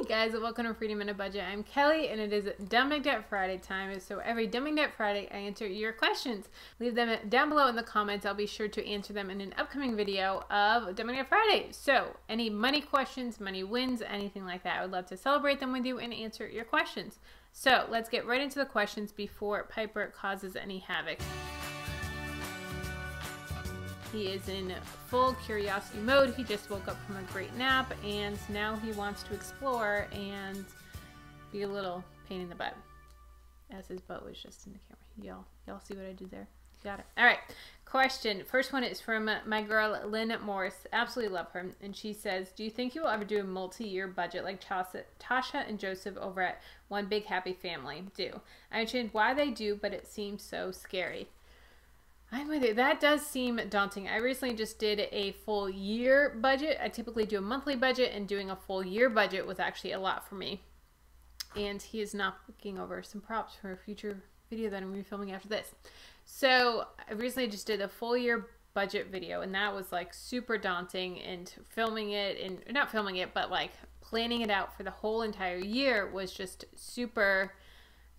guys, welcome to Freedom in a Budget. I'm Kelly and it is Dumping Debt Friday time. So every Dumping Debt Friday I answer your questions. Leave them down below in the comments. I'll be sure to answer them in an upcoming video of Dumping Debt Friday. So any money questions, money wins, anything like that, I would love to celebrate them with you and answer your questions. So let's get right into the questions before Piper causes any havoc. He is in full curiosity mode. He just woke up from a great nap and now he wants to explore and be a little pain in the butt. As his butt was just in the camera. Y'all see what I did there? Got it. All right. Question. First one is from my girl Lynn Morris. Absolutely love her. And she says, do you think you will ever do a multi-year budget like Tasha and Joseph over at One Big Happy Family do? I mentioned why they do, but it seems so scary. I'm with you. That does seem daunting. I recently just did a full year budget. I typically do a monthly budget, and doing a full year budget was actually a lot for me. And he is not looking over some props for a future video that I'm going to be filming after this. So I recently just did a full year budget video, and that was like super daunting, and filming it, and not filming it, but like planning it out for the whole entire year was just super,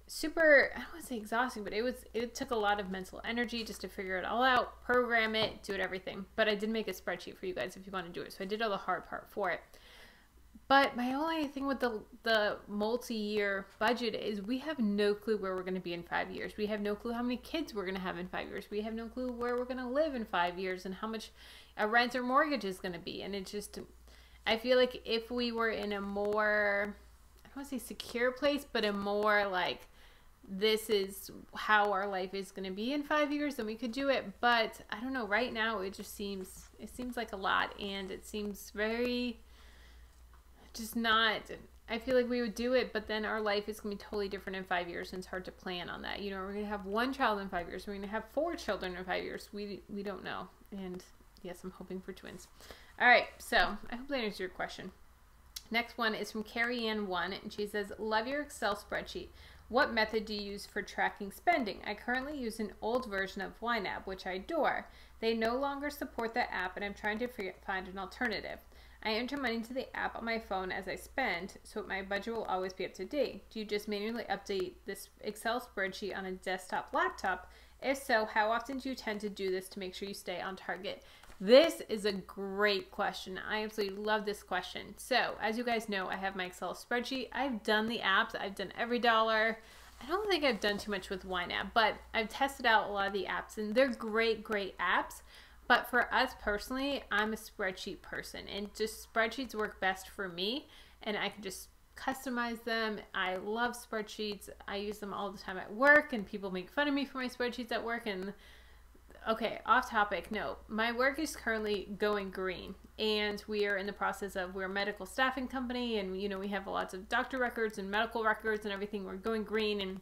I don't want to say exhausting, but it took a lot of mental energy just to figure it all out, program it, do it, everything. But I did make a spreadsheet for you guys if you want to do it. So I did all the hard part for it. But my only thing with the multi-year budget is we have no clue where we're going to be in 5 years. We have no clue how many kids we're going to have in 5 years. We have no clue where we're going to live in 5 years and how much a rent or mortgage is going to be. And it just, I feel like if we were in a more, I don't want to say secure place, but a more like, this is how our life is going to be in 5 years, then we could do it. But I don't know, right now it seems like a lot, and it seems very just not, I feel like we would do it, but then our life is going to be totally different in 5 years, and it's hard to plan on that. You know, we're going to have one child in 5 years, we're going to have 4 children in 5 years. We don't know. And yes, I'm hoping for twins. All right, so I hope that answers your question. Next one is from Carrie Ann 1, and she says, love your Excel spreadsheet. What method do you use for tracking spending? I currently use an old version of YNAB, which I adore. They no longer support that app, and I'm trying to find an alternative. I enter money into the app on my phone as I spend, so my budget will always be up to date. Do you just manually update this Excel spreadsheet on a desktop laptop? If so, how often do you tend to do this to make sure you stay on target? This is a great question. I absolutely love this question. So, as you guys know, I have my Excel spreadsheet. I've done the apps. I've done Every Dollar. I don't think I've done too much with YNAB, but I've tested out a lot of the apps, and they're great apps. But for us personally, I'm a spreadsheet person, and just spreadsheets work best for me, and I can just customize them. I love spreadsheets. I use them all the time at work, and people make fun of me for my spreadsheets at work, and okay, off topic. No, my work is currently going green, and we are in the process of, we're a medical staffing company, and you know, we have lots of doctor records and medical records and everything. We're going green and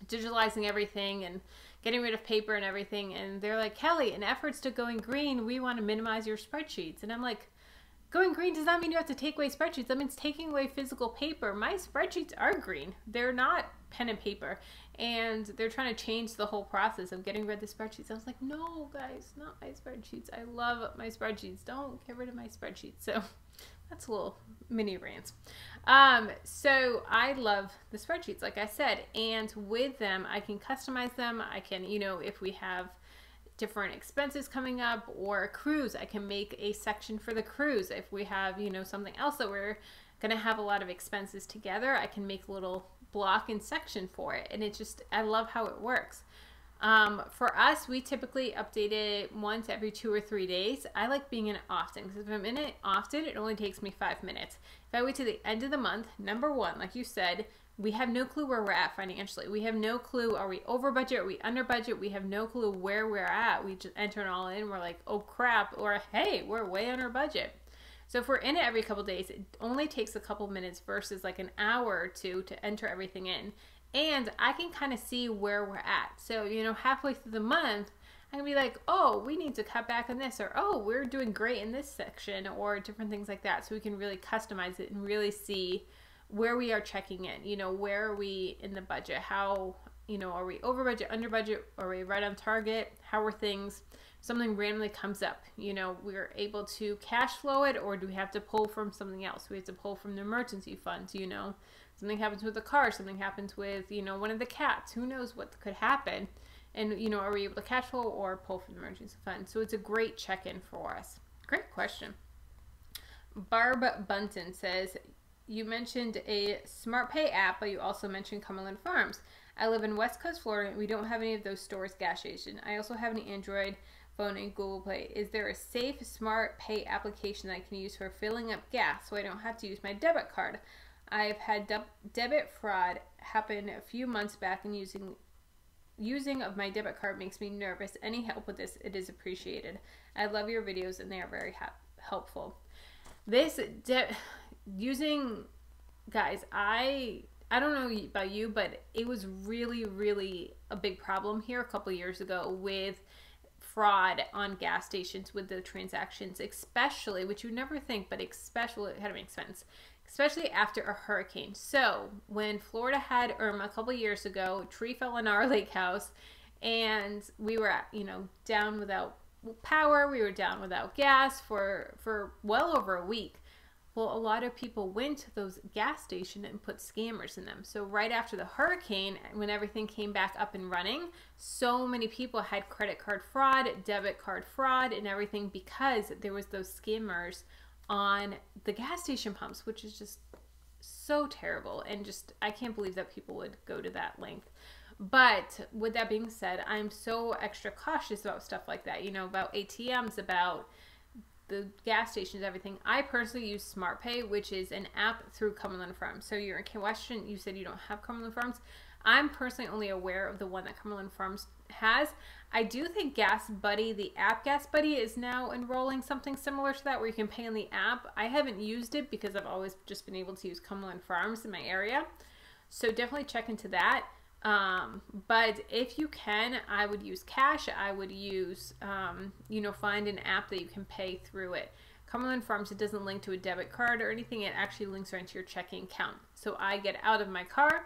digitalizing everything and getting rid of paper and everything. And they're like, Kelly, in efforts to going green, we want to minimize your spreadsheets. And I'm like, going green does not mean you have to take away spreadsheets. That means taking away physical paper. My spreadsheets are green. They're not pen and paper. And they're trying to change the whole process of getting rid of the spreadsheets. I was like, no, guys, not my spreadsheets. I love my spreadsheets. Don't get rid of my spreadsheets. So that's a little mini rant. So I love the spreadsheets, like I said. And with them, I can customize them. I can, you know, if we have different expenses coming up or a cruise, I can make a section for the cruise. If we have, you know, something else that we're going to have a lot of expenses together, I can make a little block and section for it. And it just, I love how it works. For us, we typically update it once every 2 or 3 days. I like being in it often, because if I'm in it often, it only takes me 5 minutes. If I wait to the end of the month, number one, like you said, we have no clue where we're at financially. We have no clue, are we over budget, are we under budget? We have no clue where we're at. We just enter it all in, we're like, oh crap, or hey, we're way under budget. So if we're in it every couple days, it only takes a couple minutes versus like an hour or two to enter everything in. And I can kind of see where we're at. So, you know, halfway through the month, I can be like, oh, we need to cut back on this, or oh, we're doing great in this section, or different things like that. So we can really customize it and really see where we are checking in. You know, where are we in the budget? How, you know, are we over budget, under budget? Are we right on target? How are things? something randomly comes up, you know, we're able to cash flow it, or do we have to pull from something else? We have to pull from the emergency funds, you know, something happens with the car, something happens with, you know, one of the cats, who knows what could happen. And, you know, are we able to cash flow or pull from the emergency fund? So it's a great check-in for us. Great question. Barb Bunton says, you mentioned a SmartPay app, but you also mentioned Cumberland Farms. I live in West Coast, Florida, and we don't have any of those stores gas station. I also have an Android phone and Google Play. Is there a safe SmartPay application that I can use for filling up gas so I don't have to use my debit card? I've had debit fraud happen a few months back, and using of my debit card makes me nervous. Any help with this, it is appreciated. I love your videos, and they are very helpful. This guys, I don't know about you, but it was really, really a big problem here a couple years ago with fraud on gas stations with the transactions, especially, which you never think, but especially, it had to make sense, especially after a hurricane. So when Florida had Irma a couple years ago, a tree fell in our lake house, and we were, you know, down without power, we were down without gas for well over a week. Well, a lot of people went to those gas stations and put scammers in them. So right after the hurricane, when everything came back up and running, so many people had credit card fraud, debit card fraud, and everything because there was those scammers on the gas station pumps, which is just so terrible. And just, I can't believe that people would go to that length. But with that being said, I'm so extra cautious about stuff like that, you know, about ATMs, about the gas stations, everything. I personally use SmartPay, which is an app through Cumberland Farms. So your question, you said you don't have Cumberland Farms. I'm personally only aware of the one that Cumberland Farms has. I do think Gas Buddy, the app Gas Buddy, is now enrolling something similar to that where you can pay on the app. I haven't used it because I've always just been able to use Cumberland Farms in my area. So definitely check into that. But if you can, I would use cash. I would use, you know, find an app that you can pay through it. Cumberland Farms, it doesn't link to a debit card or anything. It actually links right to your checking account. So I get out of my car.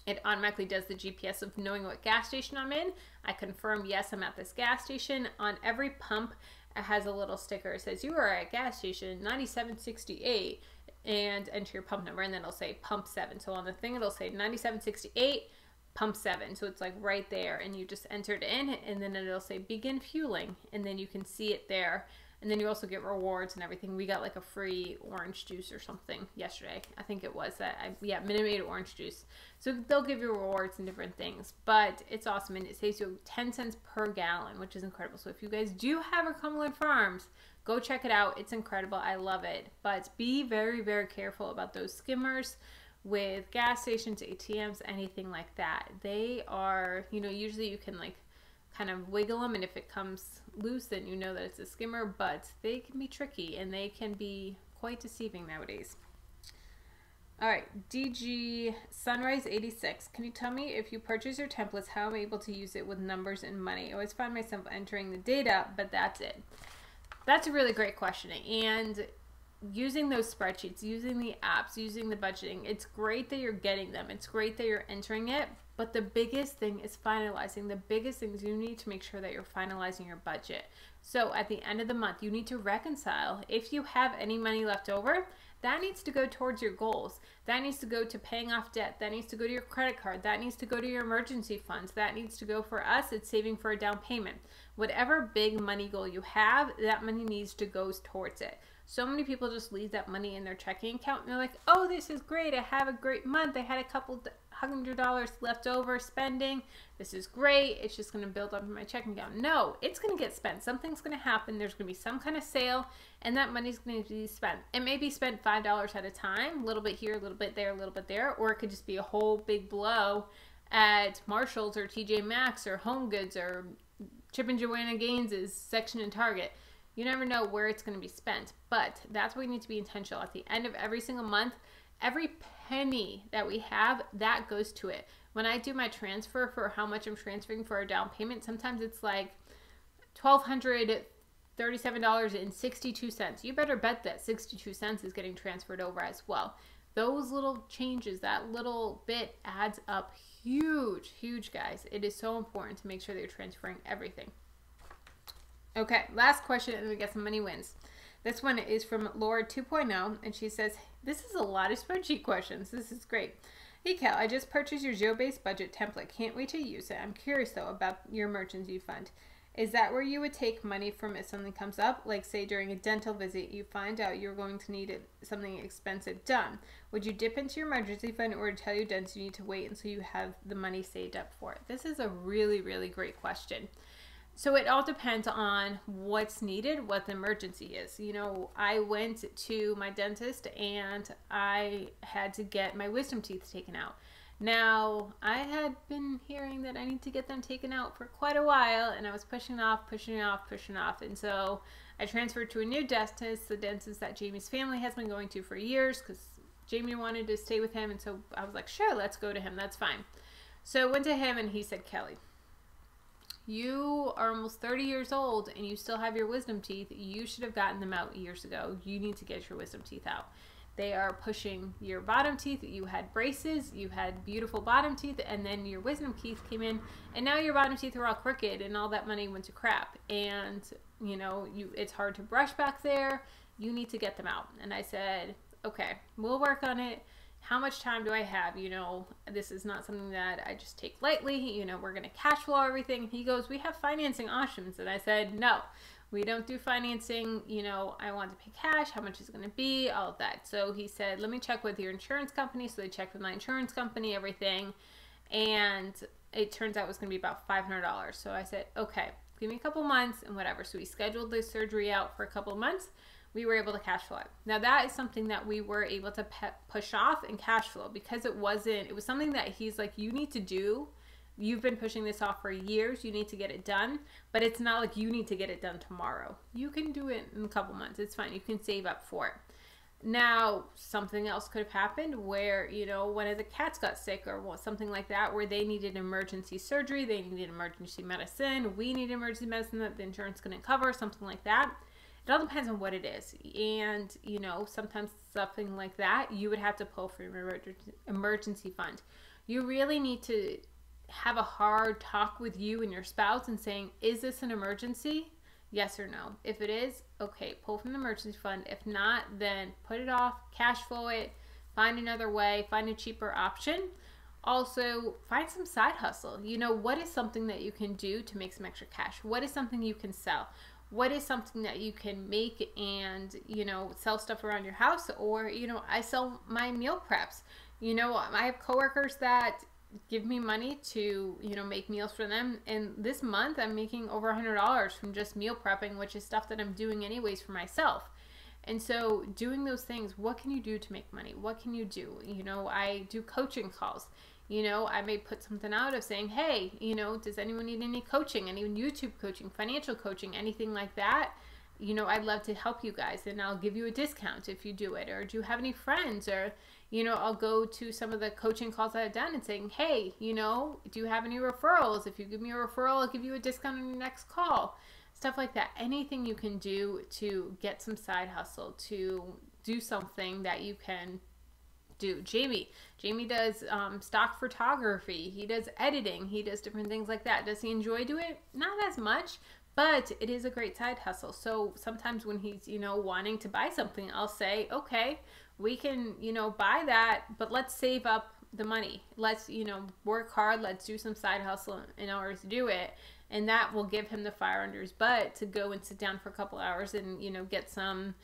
It automatically does the GPS of knowing what gas station I'm in. I confirm, yes, I'm at this gas station. On every pump, it has a little sticker. It says, you are at gas station 9768, and enter your pump number, and then it'll say pump 7. So on the thing, it'll say 9768, pump 7. So it's like right there, and you just enter it in, and then it'll say begin fueling, and then you can see it there. And then you also get rewards and everything. We got like a free orange juice or something yesterday. I think it was that. Yeah, Minute Maid orange juice. So they'll give you rewards and different things. But it's awesome. And it saves you 10 cents per gallon, which is incredible. So if you guys do have a Cumberland Farms, go check it out. It's incredible. I love it. But be very, very careful about those skimmers with gas stations, ATMs, anything like that. They are, you know, usually you can like kind of wiggle them, and if it comes loose, then you know that it's a skimmer, but they can be tricky and they can be quite deceiving nowadays. All right, DG Sunrise 86. Can you tell me if you purchase your templates, how I'm able to use it with numbers and money? I always find myself entering the data, but that's it. That's a really great question. And using those spreadsheets, using the apps, using the budgeting, it's great that you're getting them. It's great that you're entering it. But the biggest thing is finalizing. The biggest thing is you need to make sure that you're finalizing your budget. So at the end of the month, you need to reconcile. If you have any money left over, that needs to go towards your goals. That needs to go to paying off debt. That needs to go to your credit card. That needs to go to your emergency funds. That needs to go, for us, it's saving for a down payment. Whatever big money goal you have, that money needs to go towards it. So many people just leave that money in their checking account and they're like, oh, this is great. I have a great month. I had a couple $100 left over spending. This is great. It's just going to build up in my checking account. No, it's going to get spent. Something's going to happen. There's going to be some kind of sale, and that money's going to be spent. It may be spent $5 at a time, a little bit here, a little bit there, a little bit there, or it could just be a whole big blow at Marshall's or TJ Maxx or Home Goods or Chip and Joanna Gaines's section in Target. You never know where it's going to be spent, but that's why we need to be intentional. At the end of every single month, every penny that we have, that goes to it. When I do my transfer for how much I'm transferring for a down payment, sometimes it's like $1,237.62. You better bet that 62 cents is getting transferred over as well. Those little changes, that little bit adds up huge, huge, guys. It is so important to make sure that you're transferring everything. Okay, last question, and we get some money wins. This one is from Laura 2.0, and she says, this is a lot of spreadsheet questions. This is great. Hey Cal, I just purchased your zero-based budget template. Can't wait to use it. I'm curious though about your emergency fund. Is that where you would take money from if something comes up? Like say during a dental visit, you find out you're going to need something expensive done. Would you dip into your emergency fund or tell your dentist you need to wait until you have the money saved up for it? This is a really, really great question. So it all depends on what's needed, what the emergency is. You know, I went to my dentist and I had to get my wisdom teeth taken out. Now, I had been hearing that I need to get them taken out for quite a while, and I was pushing off. And so I transferred to a new dentist, the dentist that Jamie's family has been going to for years, because Jamie wanted to stay with him. And so I was like, sure, let's go to him. That's fine. So I went to him and he said, Kelly, you are almost 30 years old and you still have your wisdom teeth. You should have gotten them out years ago. You need to get your wisdom teeth out. They are pushing your bottom teeth. You had braces, you had beautiful bottom teeth, and then your wisdom teeth came in, and now your bottom teeth are all crooked, and all that money went to crap. And, you know, it's hard to brush back there. You need to get them out. And I said, okay, we'll work on it. How much time do I have? You know, this is not something that I just take lightly. You know, we're going to cash flow everything. He goes, we have financing options. And I said, no, we don't do financing. You know, I want to pay cash. How much is it going to be? All of that. So he said, let me check with your insurance company. So they checked with my insurance company, everything. And it turns out it was going to be about $500. So I said, okay, give me a couple months and whatever. So we scheduled the surgery out for a couple of months. We were able to cash flow it. Now that is something that we were able to push off and cash flow, because it was something that he's like, you need to do. You've been pushing this off for years. You need to get it done, but it's not like you need to get it done tomorrow. You can do it in a couple months. It's fine. You can save up for it. Now, something else could have happened where, you know, one of the cats got sick or something like that, where they needed emergency surgery. They needed emergency medicine. We need emergency medicine that the insurance couldn't cover, something like that. It all depends on what it is. And, you know, sometimes something like that, you would have to pull from your emergency fund. You really need to have a hard talk with you and your spouse and saying, is this an emergency? Yes or no. If it is, okay, pull from the emergency fund. If not, then put it off, cash flow it, find another way, find a cheaper option. Also, find some side hustle. You know, what is something that you can do to make some extra cash? What is something you can sell? What is something that you can make and, you know, sell stuff around your house? Or, you know, I sell my meal preps. You know, I have coworkers that give me money to, you know, make meals for them. And this month I'm making over $100 from just meal prepping, which is stuff that I'm doing anyways for myself. And so doing those things, what can you do to make money? What can you do? You know, I do coaching calls. You know, I may put something out of saying, hey, you know, does anyone need any coaching, any YouTube coaching, financial coaching, anything like that? You know, I'd love to help you guys, and I'll give you a discount if you do it. Or do you have any friends? Or, you know, I'll go to some of the coaching calls that I've done and saying, hey, you know, do you have any referrals? If you give me a referral, I'll give you a discount on your next call. Stuff like that. Anything you can do to get some side hustle, to do something that you can do. Jamie does stock photography. He does editing. He does different things like that. Does he enjoy doing it? Not as much, but it is a great side hustle. So sometimes when he's, you know, wanting to buy something, I'll say, okay, we can, you know, buy that, but let's save up the money. Let's, you know, work hard. Let's do some side hustle in order to do it. And that will give him the fire under his butt to go and sit down for a couple hours and, you know, get some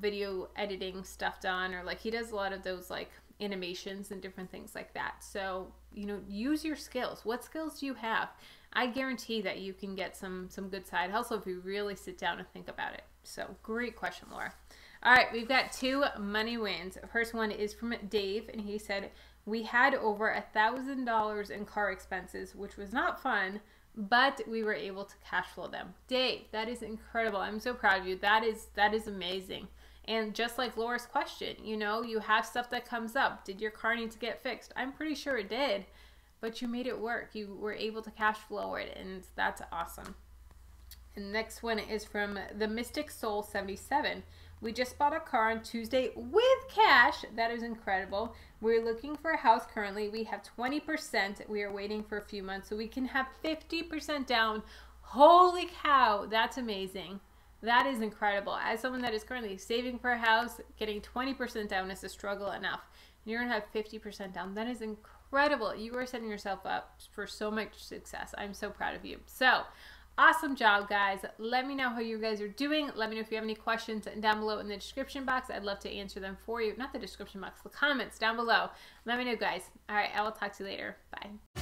video editing stuff done. Or like he does a lot of those like animations and different things like that. So, you know, use your skills. What skills do you have? I guarantee that you can get some good side hustle if you really sit down and think about it. So great question, Laura. All right, we've got 2 money wins. First one is from Dave, and he said, we had over $1,000 in car expenses, which was not fun, but we were able to cash flow them. Dave, that is incredible. I'm so proud of you. That is amazing. And just like Laura's question, you know, you have stuff that comes up. Did your car need to get fixed? I'm pretty sure it did, but you made it work. You were able to cash flow it, and that's awesome. And the next one is from the Mystic Soul 77. We just bought a car on Tuesday with cash. That is incredible. We're looking for a house currently. We have 20%. We are waiting for a few months so we can have 50% down. Holy cow, that's amazing. That is incredible. As someone that is currently saving for a house, getting 20% down is a struggle enough. You're going to have 50% down. That is incredible. You are setting yourself up for so much success. I'm so proud of you. So, awesome job, guys. Let me know how you guys are doing. Let me know if you have any questions down below in the description box. I'd love to answer them for you. Not the description box, the comments down below. Let me know, guys. All right, I will talk to you later. Bye.